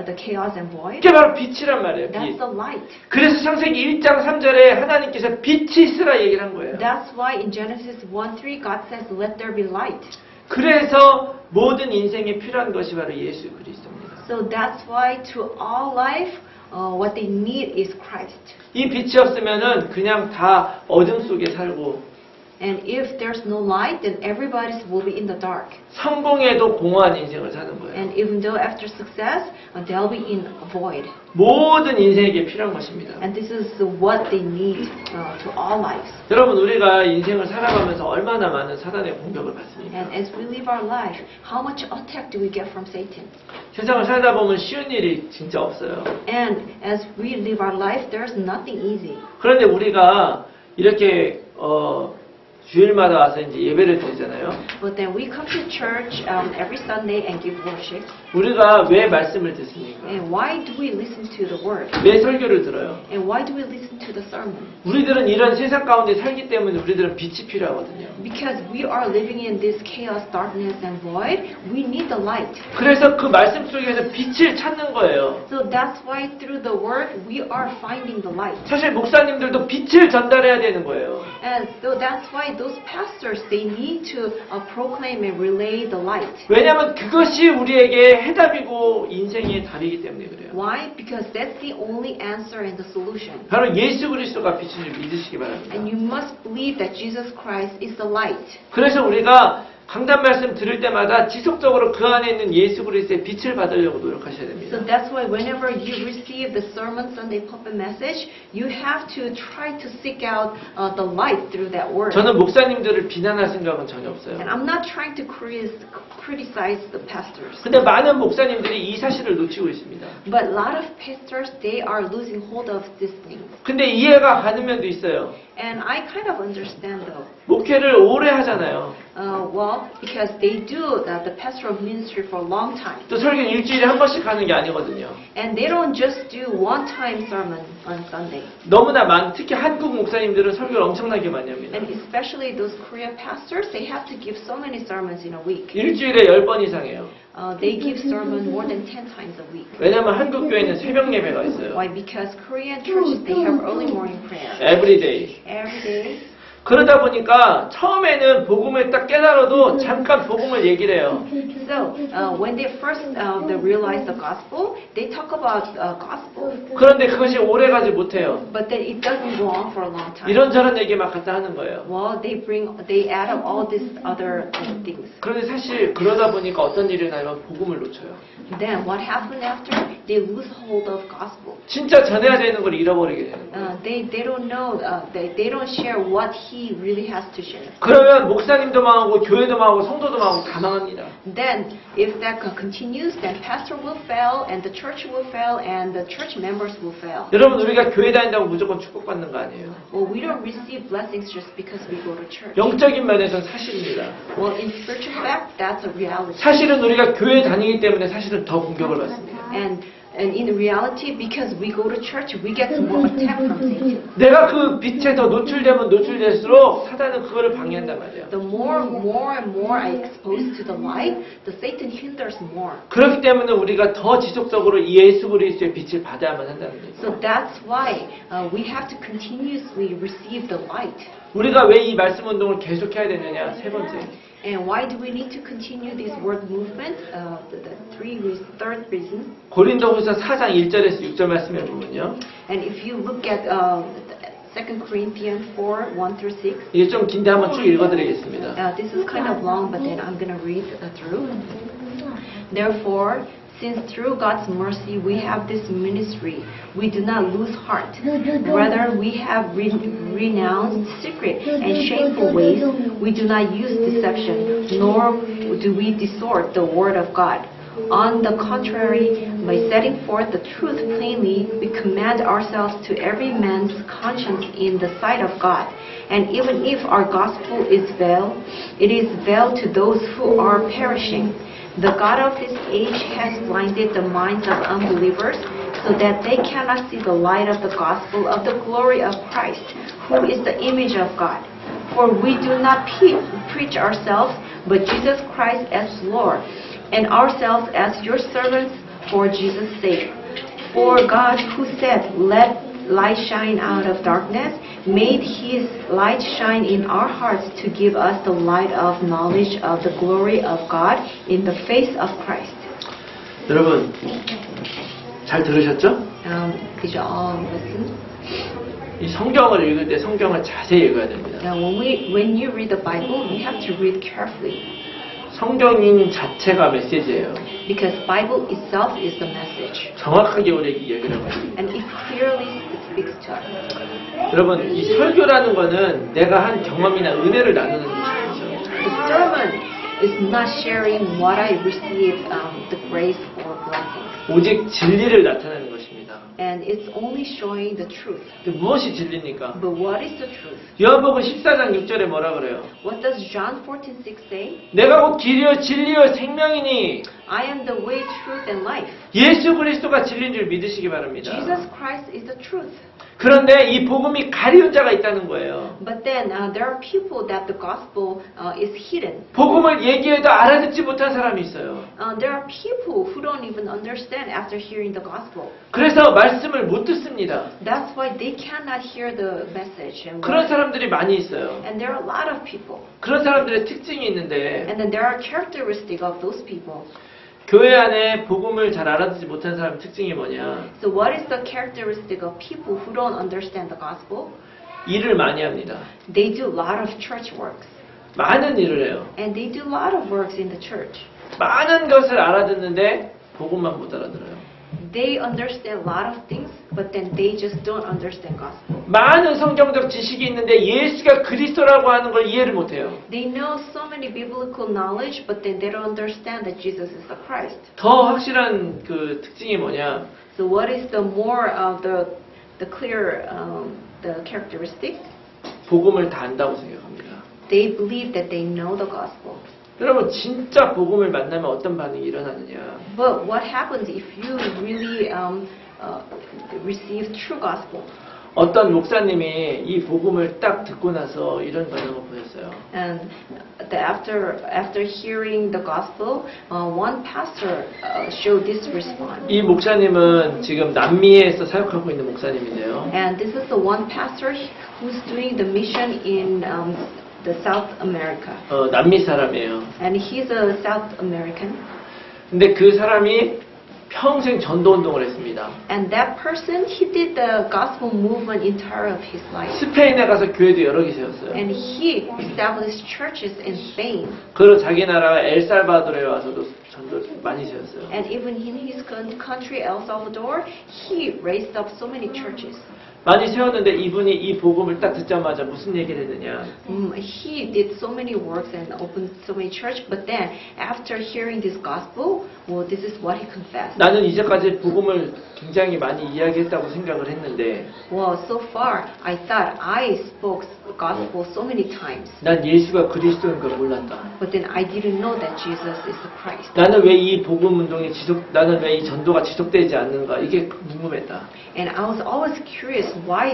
the chaos and void? 그게 바로 빛이란 말이에요. That's 빛. the light. 그래서 창세기 1장 3절에 하나님께서 빛이 있으라 얘기를 한 거예요. That's why in Genesis 1:3 God says, "Let there be light." 그래서 모든 인생에 필요한 것이 바로 예수 그리스도입니다. So that's why to all life, what they need is Christ. 이 빛이 없으면은 그냥 다 어둠 속에 살고 And if there's no light, then everybody will be in the dark. 성공해도 공허한 인생을 사는 거예요. And even though after success, they'll be in a void. 모든 인생에게 필요한 것입니다. And this is what they need to all lives. 여러분 우리가 인생을 살아가면서 얼마나 많은 사단의 공격을 받습니까? And as we live our life, how much attack do we get from Satan? 세상을 살다 보면 쉬운 일이 진짜 없어요. And as we live our life, there's nothing easy. 그런데 우리가 이렇게 주일마다 와서 이제 예배를 드리잖아요. But then we come to church every Sunday and give worship. 우리가 왜 말씀을 듣습니까? And why do we listen to the word? 왜 설교를 들어요? And why do we listen to the sermon? 우리들은 이런 세상 가운데 살기 때문에 우리들은 빛이 필요하거든요. Because we are living in this chaos, darkness, and void, we need the light. 그래서 그 말씀 속에서 빛을 찾는 거예요. So that's why through the word, we are finding the light. 사실 목사님들도 빛을 전달해야 되는 거예요. And so that's why those pastors, they need to proclaim and relay the light. 왜냐하면 그것이 우리에게 해답이고 인생의 답이기 때문에 그래요. Why? Because that's the only answer and the solution. 바로 예수 그리스도가 빛인 줄 믿으시기 바랍니다. And you must believe that Jesus Christ is the light. 그래서 우리가 강단 말씀 들을 때마다 지속적으로 그 안에 있는 예수 그리스도의 빛을 받으려고 노력하셔야 됩니다. So that's why whenever you receive the sermon Sunday pulpit message, you have to try to seek out the light through that word. 저는 목사님들을 비난할 생각은 전혀 없어요. And I'm not trying to criticize the pastors. 근데 많은 목사님들이 이 사실을 놓치고 있습니다. But a lot of pastors, they are losing hold of this thing. 근데 이해가 가는 면도 있어요. And I kind of understand though. 목회를 오래 하잖아요. Well, because they do the pastoral ministry for a long time. 또 설교는 일주일에 한 번씩 하는 게 아니거든요. And they don't just do one-time sermon on Sunday. 너무나 특히 한국 목사님들은 설교를 엄청나게 많이 합니다. And especially those Korean pastors, they have to give so many sermons in a week. 일주일에 10번 이상해요. They give sermon more than 10 times a week. 왜냐면 한국 교회는 새벽 예배가 있어요. Why? Because Korean churches, they have early morning prayer. Every day. Every day. 그러다 보니까 처음에는 복음을 딱 깨달아도 잠깐 복음을 얘기를 해요. So when they first they realize the gospel, they talk about gospel. 그런데 그것이 오래 가지 못해요. But then it doesn't go on for a long time. 이런저런 얘기 막 갖다 하는 거예요. Well, they add up all these other things. 그런데 사실 그러다 보니까 어떤 일이 나면 복음을 놓쳐요. Then what happened after? They lose hold of gospel. 진짜 전해야 되는 걸 잃어버리게 되는 거예요. They don't know. They don't share what he really has to share. 그러면 목사님도 망하고 교회도 망하고 성도도 망하고 다 망합니다. Then, if that continues, then pastor will fail, and the church will fail, and the church members will fail. 여러분 우리가 교회 다닌다고 무조건 축복받는 거 아니에요. Well, we don't receive blessings just because we go to church. 영적인 면에서는 사실입니다. Well, in spiritual fact, that's a reality. 사실은 우리가 교회 다니기 때문에 사실은 더 공격을 받습니다. And in reality, because we go to church, we get more attack from Satan. 내가 그 빛에 더 노출되면 노출될수록 사단은 그거를 방해한단 말이에요. The more and more I expose to the light, the Satan hinders more. 그렇기 때문에 우리가 더 지속적으로 예수 그리스도의 빛을 받아야만 한다는 거죠. So that's why we have to continuously receive the light. 우리가 왜 이 말씀 운동을 계속해야 되느냐? 세 번째. And why do we need to continue this word movement? Third reason. 고린도후서 4장 1절에서 6절 말씀에 보면요. And if you look at 2 Corinthians 4, 1 through 6. 이게 좀 긴데 한번 쭉 읽어드리겠습니다. This is kind of long, but then I'm going to read through. Therefore, since through God's mercy we have this ministry, we do not lose heart. Rather, we have renounced secret and shameful ways. We do not use deception, nor do we distort the word of God. On the contrary, by setting forth the truth plainly, we commend ourselves to every man's conscience in the sight of God. And even if our gospel is veiled, it is veiled to those who are perishing. The God of this age has blinded the minds of unbelievers so that they cannot see the light of the gospel of the glory of Christ, who is the image of God. For we do not preach ourselves, but Jesus Christ as Lord, and ourselves as your servants for Jesus' sake. For God, who said, "Let light shine out of darkness," made His light shine in our hearts to give us the light of knowledge of the glory of God in the face of Christ. 여러분 잘 들으셨죠? Did you all listen? 이 성경을 읽을 때 성경을 자세히 읽어야 됩니다. Now, when you read the Bible, you have to read carefully 성경인 자체가 메시지예요. because Bible itself is the message, 정확하게 우리에게 얘기를 하고 있습니다. and it clearly speaks to us. 여러분 이 설교라는 거는 내가 한 경험이나 은혜를 나누는 것이 아니죠. The sermon is not sharing what I receive, the grace or blessing, 오직 진리를 나타내는 것입니다. and it's only showing the truth. 근데 무엇이 진리입니까? But what is the truth? 요한복음 14장 6절에 뭐라 그래요? What does John 14:6 say? 내가 곧 길이요 진리요 생명이니 I am the way, truth, and life. 예수 그리스도가 진리인 줄 믿으시기 바랍니다. Jesus Christ is the truth. 그런데 이 복음이 가리운 자가 있다는 거예요. But then there are people that the gospel is hidden. 복음을 얘기해도 알아듣지 못한 사람이 있어요. There are people who don't even understand after hearing the gospel. 그래서 말씀을 못 듣습니다. That's why they cannot hear the message. 그런 사람들이 많이 있어요. And there are a lot of people. 그런 사람들의 특징이 있는데 And then there are characteristics of those people. 교회 안에 복음을 잘 알아듣지 못한 사람의 특징이 뭐냐? So what is the characteristic of people who don't understand the gospel? 일을 많이 합니다. They do a lot of church works. 많은 일을 해요. And they do a lot of works in the church. 많은 것을 알아듣는데 복음만 못 알아들어요. They understand a lot of things, but then they just don't understand gospel. 많은 성경적 지식이 있는데 예수가 그리스도라고 하는 걸 이해를 못해요. They know so many biblical knowledge, but then they don't understand that Jesus is the Christ. 더 확실한 그 특징이 뭐냐? So what is the more the clear the characteristic? 복음을 다 안다고 생각합니다. They believe that they know the gospel. 여러분 진짜 복음을 만나면 어떤 반응이 일어나느냐? But what happens if you really receive true gospel? 어떤 목사님이 이 복음을 딱 듣고 나서 이런 반응을 보였어요. And after hearing the gospel, one pastor showed this response. 이 목사님은 지금 남미에서 사역하고 있는 목사님인데요. And this is the one pastor who's doing the mission in the South America. 남미 사람이에요. And he's a South American. 근데 그 사람이 평생 전도 운동을 했습니다. And that person, he did the gospel movement entire of his life. 스페인에 가서 교회도 여러 개 세웠어요. And he established churches in Spain. 그리고 자기 나라 엘살바도르에 와서도 전도 많이 세웠어요. And even in his country, El Salvador, he raised up so many churches. 많이 세웠는데 이분이 이 복음을 딱 듣자마자 무슨 얘기를 했느냐? He did so many works and opened so many churches, but then after hearing this gospel, well, this is what he confessed. 나는 이제까지 복음을 굉장히 많이 이야기했다고 생각을 했는데 Well, so far, I thought I spoke gospel so many times, 난 예수가 그리스도인 걸 몰랐다. but then I didn't know that Jesus is the Christ. 나는 왜 이 복음 운동이 나는 왜 이 전도가 지속되지 않는가? 이게 궁금했다. And I was always curious why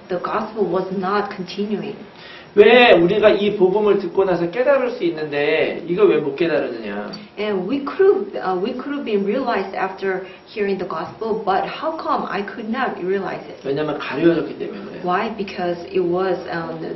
the gospel was not continuing. 왜 우리가 이 복음을 듣고 나서 깨달을 수 있는데 이걸 왜 못 깨달았느냐? And we could have been realized after hearing the gospel, but how come I could not realize it? 왜냐면 가려졌기 때문에 그래요. Why? Because it was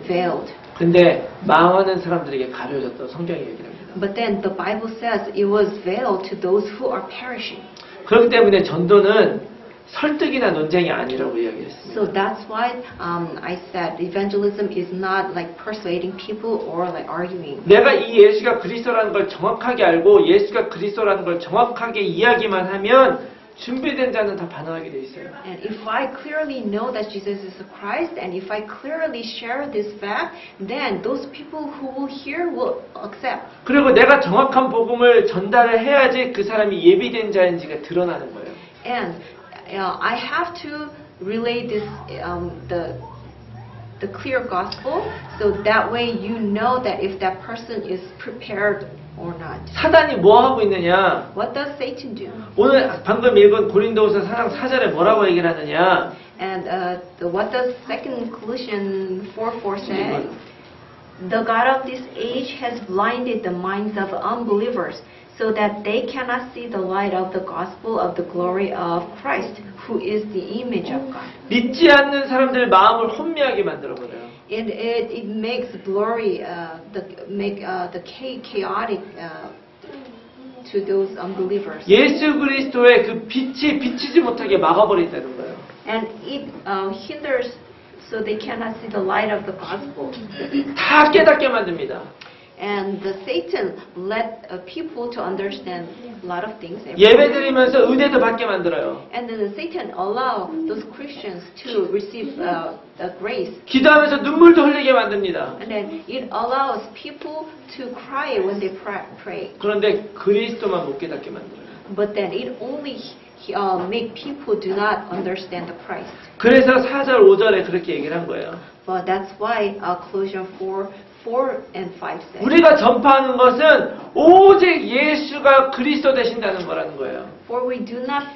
veiled. 근데 망하는 사람들에게 가려졌다고 성경이 얘기를 합니다. But then the Bible says it was veiled to those who are perishing. 그렇기 때문에 전도는 설득이나 논쟁이 아니라고 이야기했습니다. So that's why I said evangelism is not like persuading people or like arguing. 내가 이 예수가 그리스도라는 걸 정확하게 알고 예수가 그리스도라는 걸 정확하게 이야기만 하면 준비된 자는 다 반응하게 돼 있어요. And if I clearly know that Jesus is the Christ, and if I clearly share this fact, then those people who will hear will accept. 그리고 내가 정확한 복음을 전달을 해야지 그 사람이 예비된 자인지가 드러나는 거예요. And I have to relay this the clear gospel, so that way you know that if that person is prepared or not. 사단이 뭐 하고 있느냐? What does Satan do? 오늘 방금 읽은 고린도후서 4장 4절에 뭐라고 얘기를 하느냐? And what does 2 Colossians 4:4 say? The God of this age has blinded the minds of unbelievers, so that they cannot see the light of the gospel of the glory of Christ, who is the image of God. 믿지 않는 사람들 마음을 혼미하게 만들어 버려요. And it makes glory, the chaotic to those unbelievers. 예수 그리스도의 그 빛이 비치지 못하게 막아버린다는 거예요. And it hinders, so they cannot see the light of the gospel. 다 깨닫게 만듭니다. And Satan led people to understand a lot of things. 예배드리면서 은혜도 받게 만들어요. And then Satan allow those Christians to receive the grace. 기도하면서 눈물도 흘리게 만듭니다. And then it allows people to cry when they pray. 그런데 그리스도만 못 깨닫게 만들어요. But then it only make people do not understand the Christ. 그래서 4절 5절에 그렇게 얘기를 한 거예요. But that's why Colossians 4 and 5 says. 우리가 전파하는 것은 오직 예수가 그리스도 되신다는 거라는 거예요. For we do not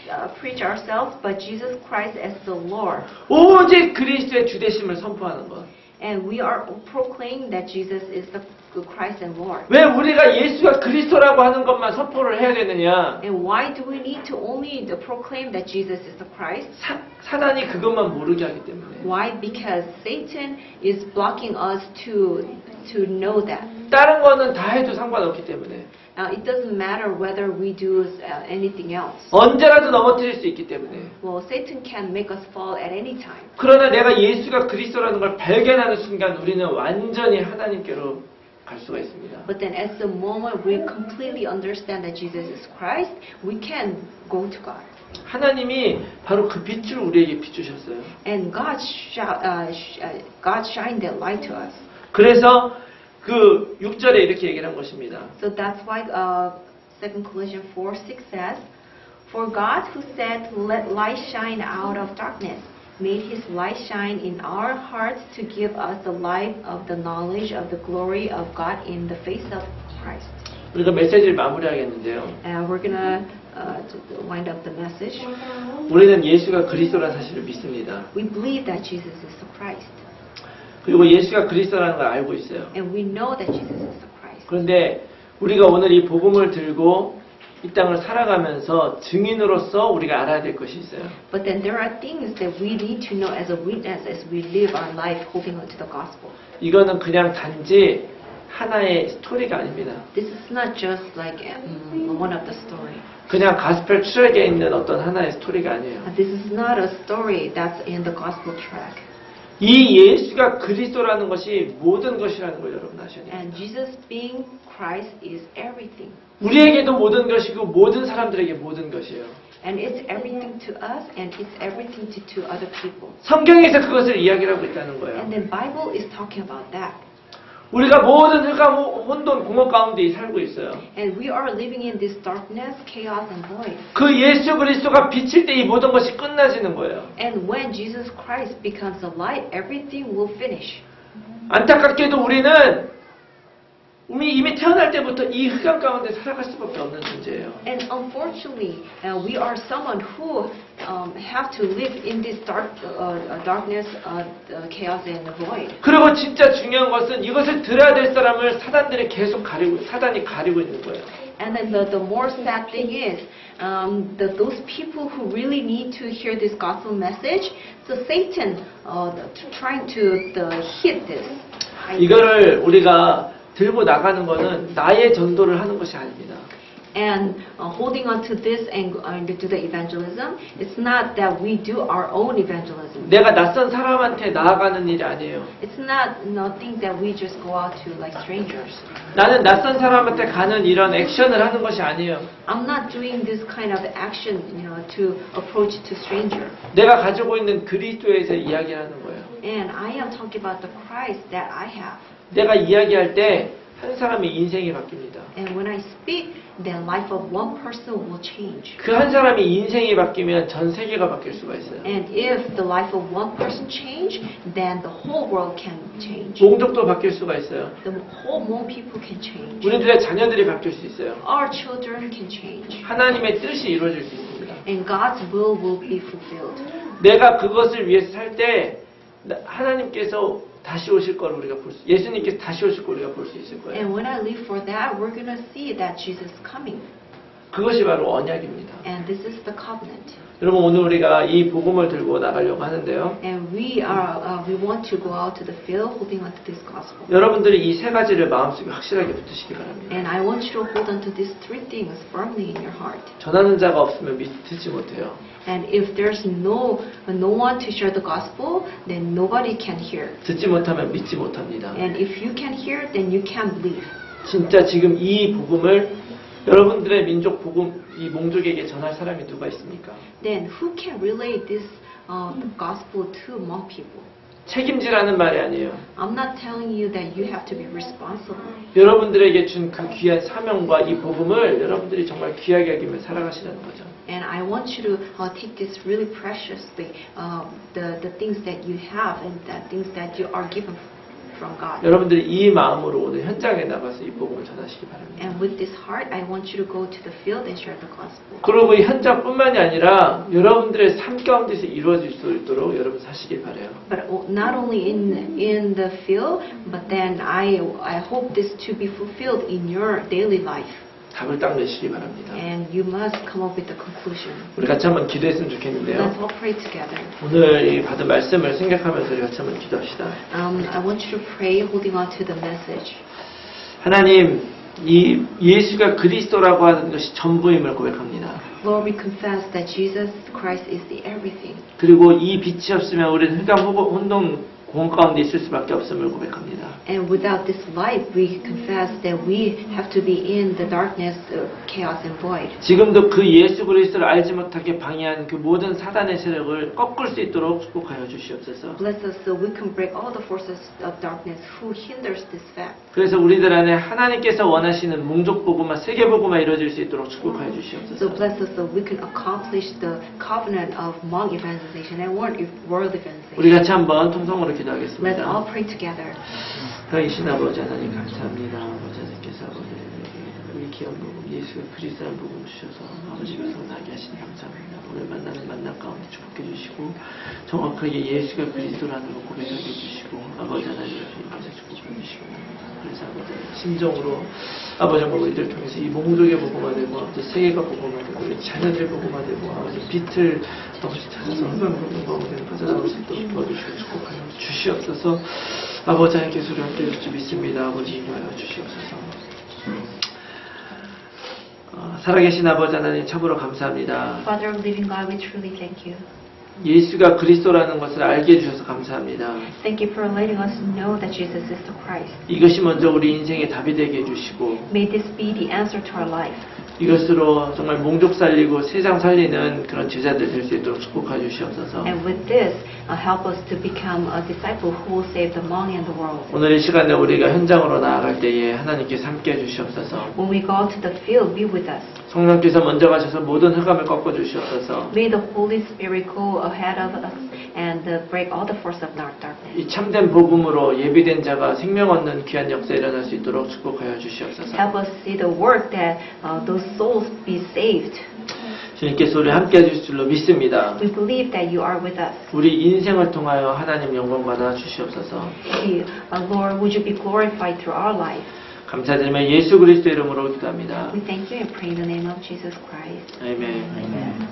preach ourselves, but Jesus Christ as the Lord. 오직 그리스도의 주되심을 선포하는 것. And we are proclaiming that Jesus is the Christ and Lord. 왜 우리가 예수가 그리스도라고 하는 것만 선포를 해야 되느냐? And why do we need to only proclaim that Jesus is the Christ? 사단이 그것만 모르게 하기 때문에. Why? Because Satan is blocking us to know that. 다른 거는 다 해도 상관없기 때문에. It doesn't matter whether we do anything else. 언제라도 넘어뜨릴 수 있기 때문에. Well, Satan can make us fall at any time. 그러나 내가 예수가 그리스도라는 걸 발견하는 순간 우리는 완전히 하나님께로 갈 수가 있습니다. But then at the moment we completely understand that Jesus is Christ, we can go to God. 하나님이 바로 그 빛을 우리에게 비추셨어요. And God shined that light to us. 그래서 그 6절에 이렇게 얘기를 한 것입니다. So that's why 2 Colossians 4:6 says, For God who said, Let light shine out of darkness, made his light shine in our hearts to give us the light of the knowledge of the glory of God in the face of Christ. 우리가 메시지를 마무리하겠는데요. And we're gonna wind up the message. 우리는 예수가 그리스도라는 사실을 믿습니다. We believe that Jesus is the Christ. 그리고 예수가 그리스도라는 걸 알고 있어요. And we know that Jesus is the Christ. 그런데 우리가 오늘 이 복음을 들고 이 땅을 살아가면서 증인으로서 우리가 알아야 될 것이 있어요. But then there are things that we need to know as a witness as we live our life holding on to the gospel. 이거는 그냥 단지 하나의 스토리가 아닙니다. This is not just like one of the story. 그냥 가스펠 트랙에 있는 어떤 하나의 스토리가 아니에요. This is not a story that's in the gospel track. 이 예수가 그리스도라는 것이 모든 것이라는 걸 여러분 아셔야 돼요. And Jesus being Christ is everything. 우리에게도 모든 것이고 모든 사람들에게 모든 것이에요. And it's everything to us and it's everything to other people. 성경에서 그것을 이야기를 하고 있다는 거예요. And the Bible is talking about that. 우리가 모든 흑암, 혼돈, 공허 가운데 살고 있어요. And we are living in this darkness, chaos, and void. 그 예수 그리스도가 비칠 때 이 모든 것이 끝나지는 거예요. And when Jesus Christ becomes the light, everything will finish. 안타깝게도 우리는 이미 태어날 때부터 이 흑암 가운데 살아갈 수밖에 없는 존재예요. And unfortunately, we are someone who have to live in this darkness, chaos, and void. 그리고 진짜 중요한 것은 이것을 들어야 될 사람을 사단이 가리고 있는 거예요. And then the more sad thing is, those people who really need to hear this gospel message, so Satan trying to hit this. 이거를 우리가 들고 나가는 것은 나의 전도를 하는 것이 아닙니다. And holding on to this and to the evangelism, it's not that we do our own evangelism. 내가 낯선 사람한테 나아가는 일이 아니에요. It's not nothing that we just go out to like strangers. 나는 낯선 사람한테 가는 이런 액션을 하는 것이 아니에요. I'm not doing this kind of action, to approach to stranger. 내가 가지고 있는 그리스도에서 이야기하는 거예요. And I am talking about the Christ that I have. 내가 이야기할 때 한 사람의 인생이 바뀝니다. And when I speak, the life of one person will change. 그 한 사람의 인생이 바뀌면 전 세계가 바뀔 수가 있어요. And if the life of one person change, then the whole world can change. 민족도 바뀔 수가 있어요. The whole Hmong people can change. 우리들의 자녀들이 바뀔 수 있어요. Our children can change. 하나님의 뜻이 이루어질 수 있습니다. And God's will be fulfilled. 내가 그것을 위해서 살 때 하나님께서 다시 오실 걸 우리가 볼 수, 예수님께서 다시 오실 걸 우리가 볼 수 있을 거예요. And when I live for that, we're going to see that Jesus is coming. 그것이 바로 언약입니다. And this is the covenant. 여러분 오늘 우리가 이 복음을 들고 나가려고 하는데요. And we want to go out to the field holding on to this gospel. 여러분들이 이 세 가지를 마음속에 확실하게 붙으시기 바랍니다. And I want you to hold on to these three things firmly in your heart. 전하는 자가 없으면 듣지 못해요. And if there's no one to share the gospel, then nobody can hear. 듣지 못하면 믿지 못합니다. And if you can hear, then you can believe. 진짜 지금 이 복음을 여러분들의 민족 복음, 이 몽족에게 전할 사람이 누가 있습니까? Then who can relay this gospel to Hmong people? 책임지라는 말이 아니에요. I'm not telling you that you have to be responsible. 여러분들에게 준 그 귀한 사명과 이 복음을 여러분들이 정말 귀하게 여기며 살아가시라는 거죠. And I want you to take this really preciously, the things that you have and the things that you are given from God. 여러분들이 이 마음으로 오늘 현장에 나가서 이 복음을 전하시기 바랍니다. And with this heart, I want you to go to the field and share the gospel. 그리고 이 현장뿐만이 아니라 여러분들의 삶 가운데서 이루어질 수 있도록 여러분 사시길 바라요. But not only in the field, but then I hope this to be fulfilled in your daily life. 답을 딱 내시기 바랍니다. And you must come up with the conclusion. 우리 같이 한번 기도했으면 좋겠는데요. Let's all pray together. 오늘 이 받은 말씀을 생각하면서 우리 같이 한번 기도합시다. I want you to pray holding on to the message. 하나님, 이 예수가 그리스도라고 하는 것이 전부임을 고백합니다. Lord, we confess that Jesus Christ is the everything. 그리고 이 빛이 없으면 우리는 흑암 혼돈 공허 가운데 있을 수밖에 없음을 고백합니다. And without this light, we confess that we have to be in the darkness, chaos and void. 지금도 그 예수 그리스도를 알지 못하게 방해한 그 모든 사단의 세력을 꺾을 수 있도록 축복하여 주시옵소서. Bless us so we can break all the forces of darkness who hinders this fact. 그래서 우리들 안에 하나님께서 원하시는 몽족 복음화, 세계 복음화 이루어질 수 있도록 축복하여 So 주시옵소서. bless us so we can accomplish the covenant of Hmong evangelization and world 우리 evangelization. 같이 한번 통성으로 Let's 기도하겠습니다. all pray together. 하나님 아버지 하나님 감사합니다. 아버지 하나님께서 아버지 우리 귀한 복음 예수 그리스도의 복음 주셔서 아버지 백성나게 하시니 감사합니다. 오늘 만나는 만남 가운데 축복해 주시고 정확하게 예수가 그리스도라는 걸 고백하게 해주시고 아버지 하나님 주님께서 축복해 주시고 그래서 아버지 심정으로 아버지 우리들 통해서 이 몽족의 복음화 되고 아버지 세계가 복음화 되고 우리 자녀들의 복음화 되고 아버지 빛을 아버지 찾아서 흑암 가운데 빠져나올 수 있도록 도와주시고 축복하여 주시옵소서. 아버지 하나님께서 우리 함께 해주실 줄 믿습니다. 아버지 인도하여 주시옵소서. 살아계신 아버지 하나님 참으로 감사합니다. Father of living God, we truly thank you. 예수가 그리스도라는 것을 알게 해주셔서 감사합니다. Thank you for letting us know that Jesus is the Christ. 이것이 먼저 우리 인생의 답이 되게 해주시고 May this be the answer to our life. 이것으로 정말 몽족 살리고 세상 살리는 그런 제자들 될 수 있도록 축복해 주시옵소서. And with this, help us to become a disciple who will save the Hmong and the world. 오늘 이 시간에 우리가 현장으로 나아갈 때에 하나님께서 함께 해주시옵소서. When we go out to the field, be with us. 성령께서 먼저 가셔서 모든 흑암을 꺾어 주시옵소서. May the Holy Spirit go ahead of us and break all the force of darkness. 이 참된 복음으로 예비된 자가 생명 얻는 귀한 역사 일어날 수 있도록 축복하여 주시옵소서. Help us see the work that those souls be saved. 주님께서 우리 함께 해주실 줄로 믿습니다. We believe that you are with us. 우리 인생을 통하여 하나님 영광 받아 주시옵소서. Lord, would you be glorified through our life? 감사드리며 예수 그리스도 이름으로 기도합니다. We thank you and pray in the name of Jesus Christ. 아멘. Amen.